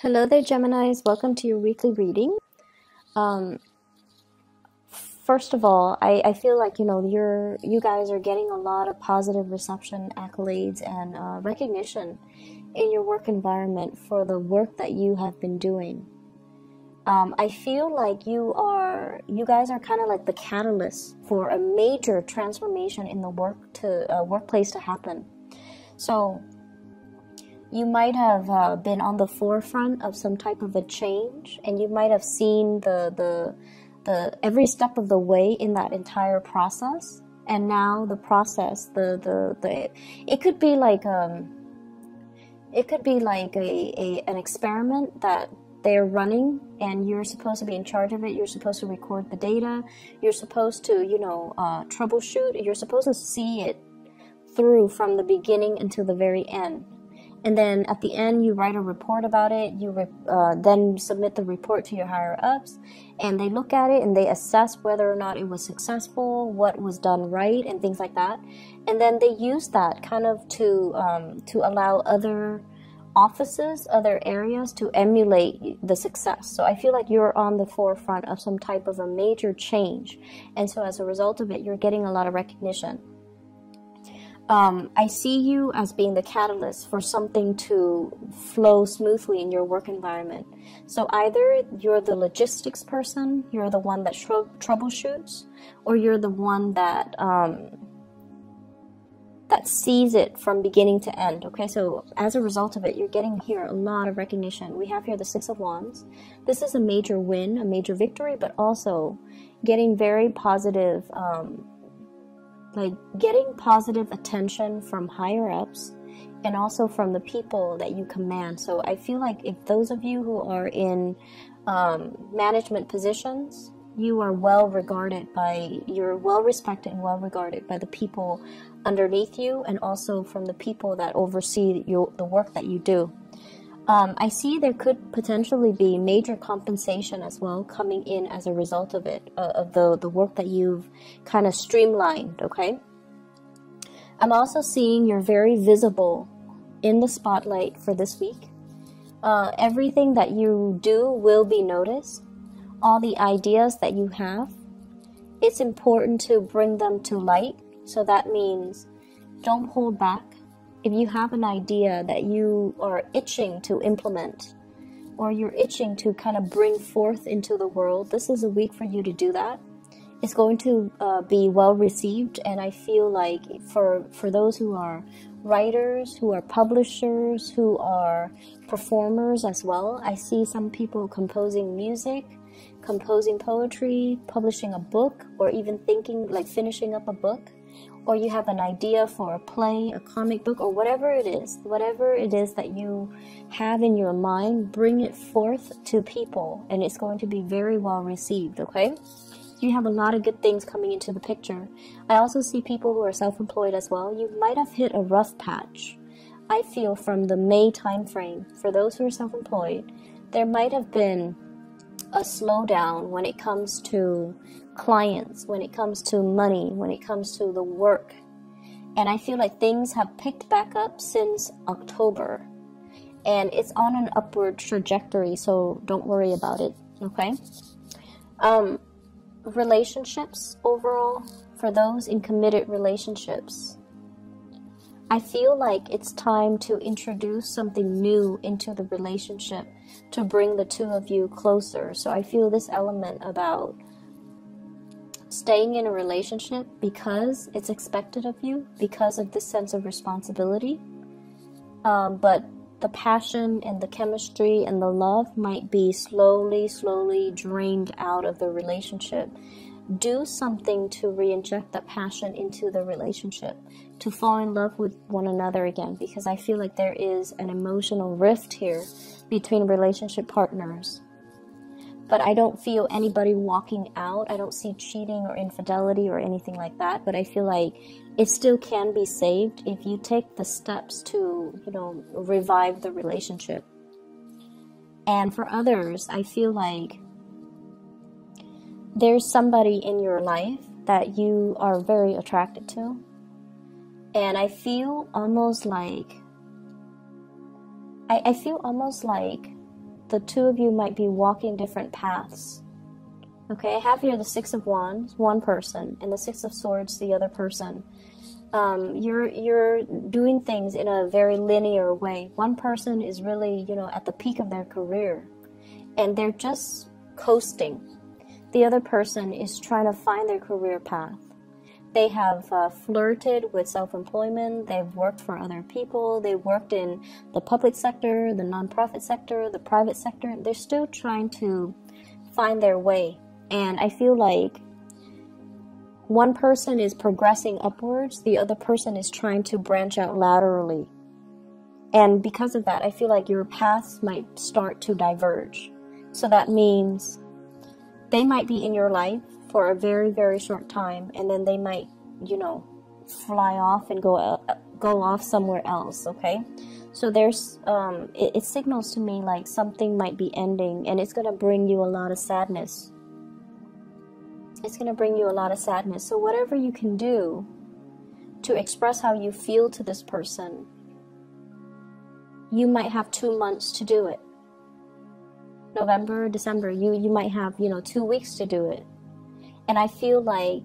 Hello there, Geminis. Welcome to your weekly reading. Um, First of all, I feel like you guys are getting a lot of positive reception, accolades, and recognition in your work environment for the work that you have been doing. I feel like you guys are kind of like the catalyst for a major transformation in the workplace to happen. So you might have been on the forefront of some type of a change, and you might have seen the every step of the way in that entire process. And now the process, it could be like an experiment that they're running, and you're supposed to be in charge of it. You're supposed to record the data. You're supposed to troubleshoot. You're supposed to see it through from the beginning until the very end. And then at the end, you write a report about it. You then submit the report to your higher ups, and they look at it and they assess whether or not it was successful, what was done right, and things like that. And then they use that kind of to allow other offices, other areas to emulate the success. So I feel like you're on the forefront of some type of a major change, and so as a result of it, you're getting a lot of recognition. I see you as being the catalyst for something to flow smoothly in your work environment. So either you're the logistics person, you're the one that troubleshoots, or you're the one that sees it from beginning to end. Okay, so as a result of it, you're getting here a lot of recognition. We have here the Six of Wands. This is a major win, a major victory, but also getting very positive getting positive attention from higher ups and also from the people that you command. So I feel like if those of you who are in management positions, you're well respected and well regarded by the people underneath you, and also from the people that oversee the work that you do. I see there could potentially be major compensation as well coming in as a result of it, of the work that you've kind of streamlined, okay? I'm also seeing you're very visible in the spotlight for this week. Everything that you do will be noticed. All the ideas that you have, it's important to bring them to light. So that means don't hold back. If you have an idea that you are itching to implement, or you're itching to kind of bring forth into the world, this is a week for you to do that. It's going to be well received, and I feel like for those who are writers, who are publishers, who are performers as well, I see some people composing music, composing poetry, publishing a book, or even thinking like finishing up a book. Or you have an idea for a play, a comic book, or whatever it is that you have in your mind, bring it forth to people, and it's going to be very well received, okay? You have a lot of good things coming into the picture. I also see people who are self-employed as well. You might have hit a rough patch. I feel from the May time frame, for those who are self-employed, there might have been a slowdown when it comes to clients, when it comes to money, when it comes to the work. And I feel like things have picked back up since October, and it's on an upward trajectory, so don't worry about it, okay? Relationships overall, for those in committed relationships, I feel like it's time to introduce something new into the relationship to bring the two of you closer. So I feel this element about staying in a relationship because it's expected of you, because of this sense of responsibility. But the passion and the chemistry and the love might be slowly drained out of the relationship. Do something to re-inject that passion into the relationship, to fall in love with one another again, because I feel like there is an emotional rift here between relationship partners. But I don't feel anybody walking out. I don't see cheating or infidelity or anything like that, but I feel like it still can be saved if you take the steps to, revive the relationship. And for others, I feel like there's somebody in your life that you are very attracted to. And I feel almost like the two of you might be walking different paths. Okay, I have here the Six of Wands, one person, and the Six of Swords, the other person. You're doing things in a very linear way. One person is really, at the peak of their career, and they're just coasting. The other person is trying to find their career path. They have flirted with self-employment. They've worked for other people. They worked in the public sector, the nonprofit sector, the private sector. They're still trying to find their way. And I feel like one person is progressing upwards. The other person is trying to branch out laterally. And because of that, I feel like your paths might start to diverge. So that means they might be in your life for a very, very short time, and then they might, fly off and go off somewhere else, okay? So there's, it signals to me like something might be ending, and it's going to bring you a lot of sadness. It's going to bring you a lot of sadness. So whatever you can do to express how you feel to this person, you might have 2 months to do it. November, December, you might have, 2 weeks to do it. And I feel like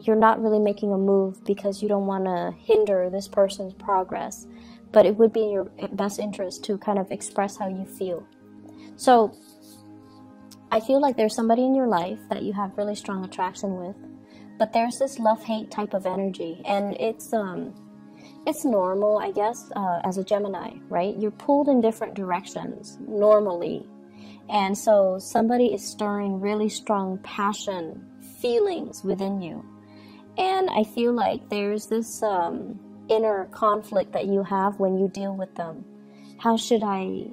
you're not really making a move because you don't want to hinder this person's progress. But it would be in your best interest to kind of express how you feel. So I feel like there's somebody in your life that you have really strong attraction with. But there's this love-hate type of energy. And it's normal, I guess, as a Gemini, right? You're pulled in different directions normally. And so somebody is stirring really strong passion, feelings within you. And I feel like there's this inner conflict that you have when you deal with them. How should I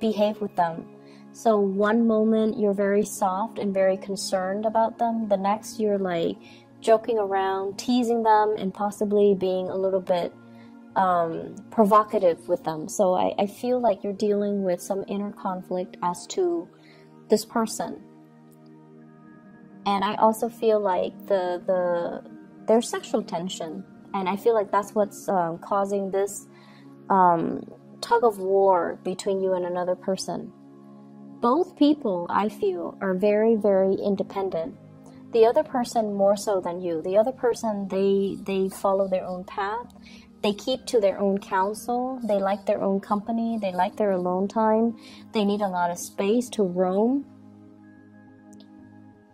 behave with them? So one moment you're very soft and very concerned about them. The next you're like joking around, teasing them, and possibly being a little bit provocative with them. So I feel like you're dealing with some inner conflict as to this person. And I also feel like there's sexual tension, and I feel like that's what's causing this tug of war between you and another person. Both people, I feel, are very, very independent. The other person more so than you. The other person, they follow their own path. They keep to their own counsel. They like their own company. They like their alone time. They need a lot of space to roam.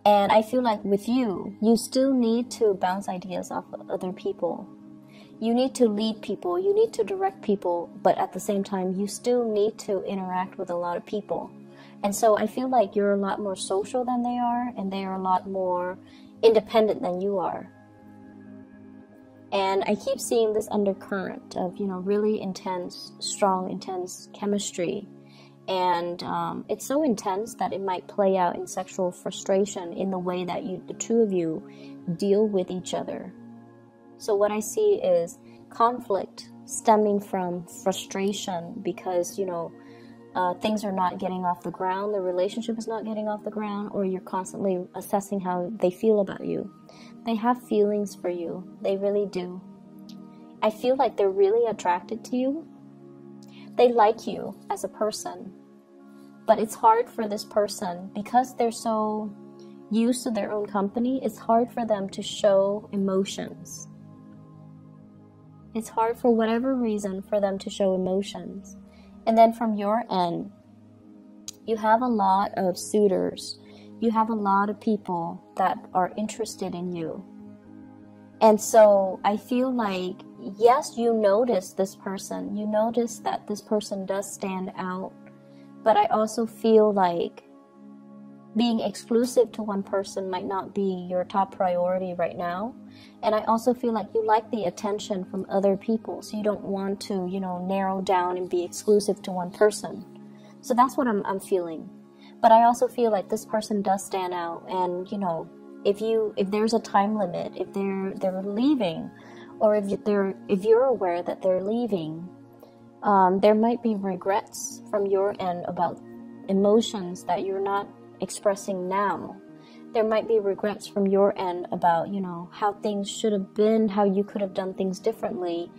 And I feel like with you, you still need to bounce ideas off of other people. You need to lead people. You need to direct people. But at the same time, you still need to interact with a lot of people. And so I feel like you're a lot more social than they are. And they are a lot more independent than you are. And I keep seeing this undercurrent of, really intense, strong, intense chemistry. And it's so intense that it might play out in sexual frustration in the way that the two of you deal with each other. So what I see is conflict stemming from frustration because, things are not getting off the ground, the relationship is not getting off the ground, or you're constantly assessing how they feel about you. They have feelings for you. They really do. I feel like they're really attracted to you. They like you as a person. But it's hard for this person, because they're so used to their own company, it's hard for them to show emotions. It's hard for whatever reason for them to show emotions. And then from your end, you have a lot of suitors. You have a lot of people that are interested in you. And so I feel like, yes, you notice this person. You notice that this person does stand out. But I also feel like being exclusive to one person might not be your top priority right now. And I also feel like you like the attention from other people. So you don't want to, narrow down and be exclusive to one person. So that's what I'm feeling. But I also feel like this person does stand out. And, if there's a time limit, if they're leaving, or if you're aware that they're leaving, there might be regrets from your end about emotions that you're not expressing now. There might be regrets from your end about, how things should have been, how you could have done things differently,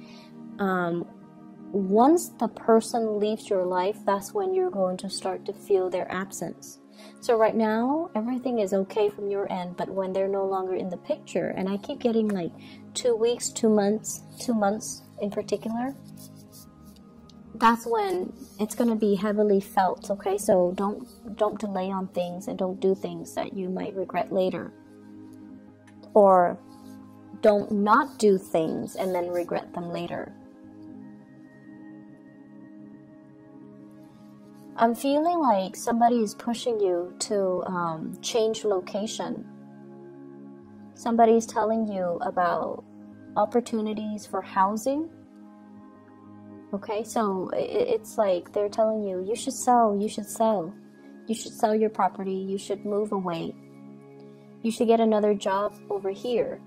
once the person leaves your life, that's when you're going to start to feel their absence. So right now, everything is okay from your end, but when they're no longer in the picture, and I keep getting like 2 weeks, 2 months in particular, that's when it's going to be heavily felt, okay? So don't delay on things, and don't do things that you might regret later. Or don't not do things and then regret them later. I'm feeling like somebody is pushing you to change location. Somebody's telling you about opportunities for housing. Okay, so it's like they're telling you, you should sell, you should sell. You should sell your property, you should move away. You should get another job over here.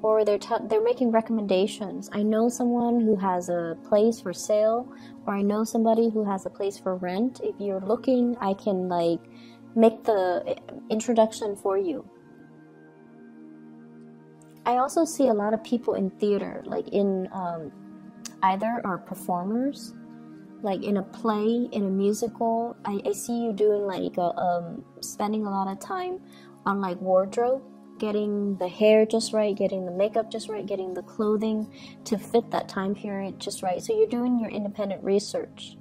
Or they're making recommendations. I know someone who has a place for sale, or I know somebody who has a place for rent. If you're looking, I can like make the introduction for you. I also see a lot of people in theater, like in either are performers, like in a play, in a musical. I see you doing like spending a lot of time on like wardrobe, getting the hair just right, getting the makeup just right, getting the clothing to fit that time period just right. So you're doing your independent research,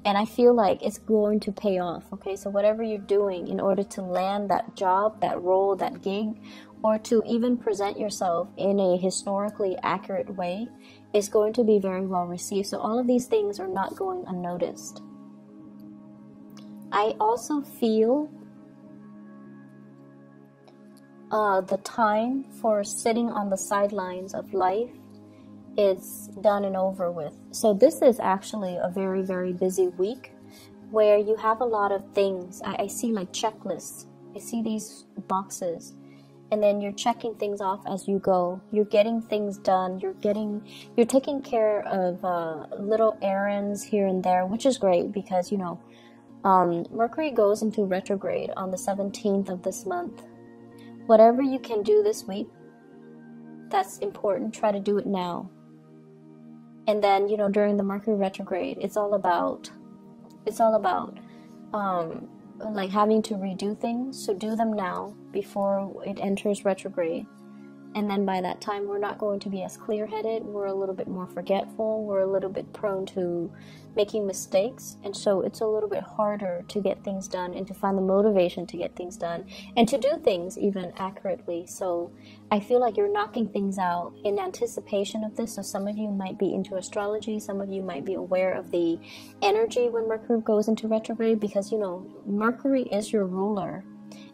and I feel like it's going to pay off. Okay, so whatever you're doing in order to land that job, that role, that gig, or to even present yourself in a historically accurate way is going to be very well received. So all of these things are not going unnoticed. I also feel the time for sitting on the sidelines of life is done and over with. So this is actually a very, very busy week where you have a lot of things. I see like checklists. I see these boxes, and then you're checking things off as you go. You're getting things done. You're taking care of little errands here and there, which is great because, you know, Mercury goes into retrograde on the 17th of this month. Whatever you can do this week, that's important. Try to do it now. And then, you know, during the Mercury retrograde, it's all about like having to redo things. So do them now before it enters retrograde. And then by that time, we're not going to be as clear-headed. We're a little bit more forgetful. We're a little bit prone to making mistakes. And so it's a little bit harder to get things done and to find the motivation to get things done and to do things even accurately. So I feel like you're knocking things out in anticipation of this. So some of you might be into astrology. Some of you might be aware of the energy when Mercury goes into retrograde because, you know, Mercury is your ruler.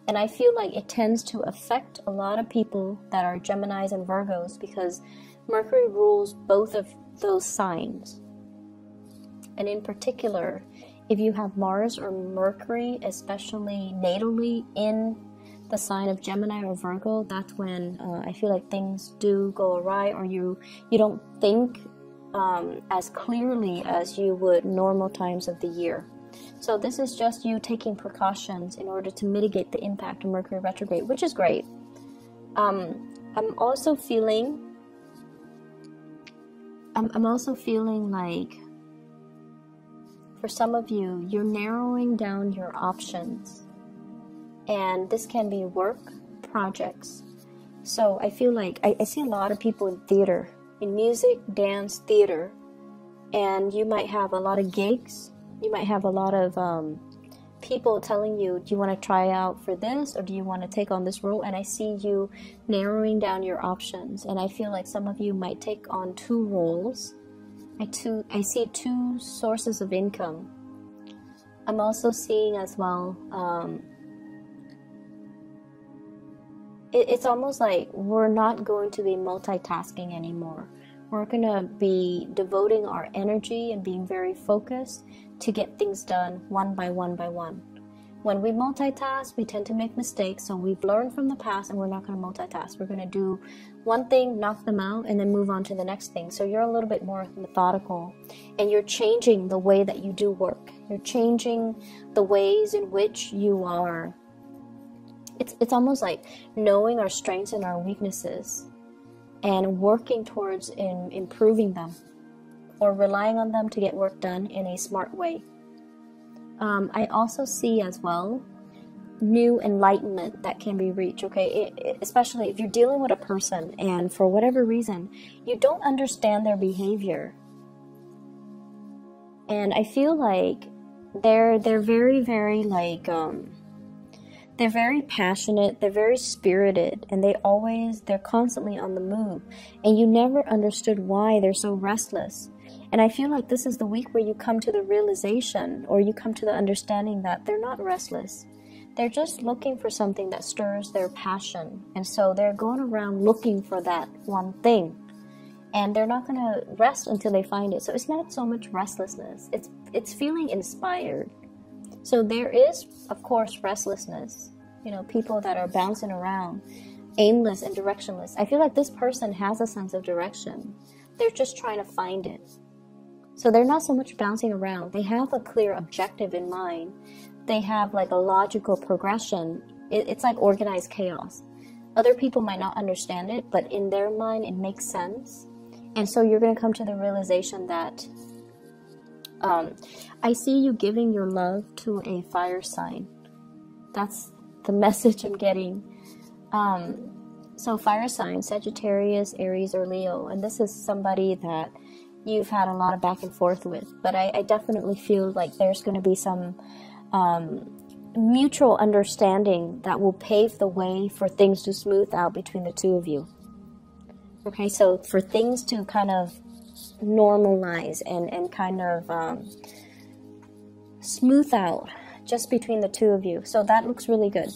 And I feel like it tends to affect a lot of people that are Geminis and Virgos because Mercury rules both of those signs. And in particular, if you have Mars or Mercury, especially natally in the sign of Gemini or Virgo, that's when I feel like things do go awry, or you don't think as clearly as you would normal times of the year. So this is just you taking precautions in order to mitigate the impact of Mercury retrograde, which is great. I'm also feeling like for some of you, you're narrowing down your options. And this can be work, projects. So I feel like I see a lot of people in theater, in music, dance, theater. And you might have a lot of gigs. You might have a lot of people telling you, do you want to try out for this or do you want to take on this role? And I see you narrowing down your options. And I feel like some of you might take on 2 roles. I see 2 sources of income. I'm also seeing as well, it's almost like we're not going to be multitasking anymore. We're going to be devoting our energy and being very focused to get things done one by one by one. When we multitask, we tend to make mistakes, so we've learned from the past and we're not going to multitask. We're going to do one thing, knock them out, and then move on to the next thing. So you're a little bit more methodical, and you're changing the way that you do work. You're changing the ways in which you are. It's almost like knowing our strengths and our weaknesses and working towards improving them. or relying on them to get work done in a smart way. I also see as well new enlightenment that can be reached, okay? Especially if you're dealing with a person and for whatever reason you don't understand their behavior, and I feel like they're very, very like they're very passionate, they're very spirited, and they're constantly on the move, and you never understood why they're so restless. And I feel like this is the week where you come to the realization, or you come to the understanding that they're not restless. They're just looking for something that stirs their passion. And so they're going around looking for that one thing. And they're not going to rest until they find it. So it's not so much restlessness. It's feeling inspired. So there is, of course, restlessness. You know, people that are bouncing around, aimless and directionless. I feel like this person has a sense of direction. They're just trying to find it. So they're not so much bouncing around. They have a clear objective in mind. They have like a logical progression. It's like organized chaos. Other people might not understand it, but in their mind it makes sense. And so you're going to come to the realization that I see you giving your love to a fire sign. That's the message I'm getting. So fire sign, Sagittarius, Aries, or Leo. And this is somebody that you've had a lot of back and forth with. But I definitely feel like there's going to be some mutual understanding that will pave the way for things to smooth out between the two of you. Okay, so for things to kind of normalize and kind of smooth out just between the two of you. So that looks really good.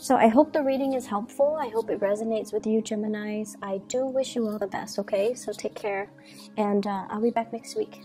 So I hope the reading is helpful. I hope it resonates with you, Geminis. I do wish you all the best, okay? So take care, and I'll be back next week.